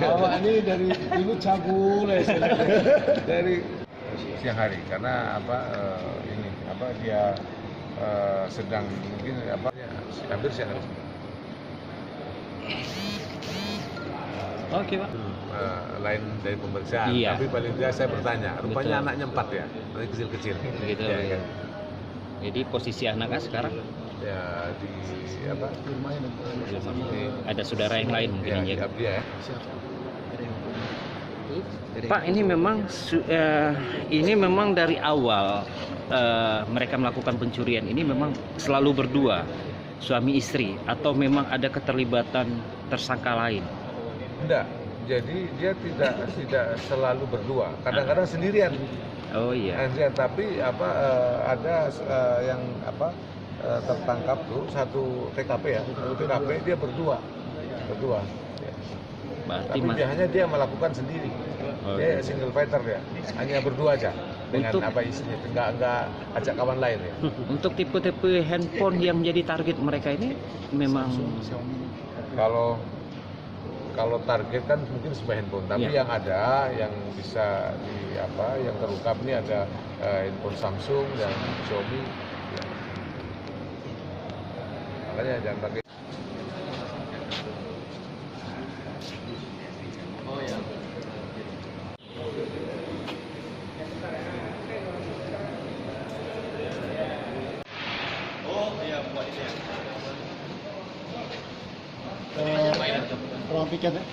Bapak ini dari dulu cabul ya, dari siang hari karena dia sedang mungkin hampir siang hari. Oke, Pak. Lain dari pemeriksaan, Iya. tapi paling tidak saya bertanya, rupanya Betul. anaknya 4 ya, masih kecil-kecil. Begitu. Ya, kan? Jadi posisi anaknya sekarang Ya di ada saudara yang lain mungkin ya, yang di jaga. Abdia ya. Pak, ini memang dari awal mereka melakukan pencurian ini memang selalu berdua, suami istri, atau memang ada keterlibatan tersangka lain? Enggak, jadi dia tidak selalu berdua, kadang-kadang sendirian. Oh iya. Sendirian, tapi ada yang tertangkap tuh satu TKP ya, satu TKP dia berdua. Ya. Berarti Tapi dia melakukan sendiri. Oh, Dia iya. single fighter ya, hanya berdua aja dengan Untuk- isinya, nggak ajak kawan lain ya. Untuk tipe-tipe handphone yang jadi target mereka ini memang Kalau target kan mungkin semua handphone, tapi Iya. yang ada yang bisa yang terungkap ini ada handphone Samsung dan Xiaomi. Ya. Makanya jangan pakai. ruang piket ya.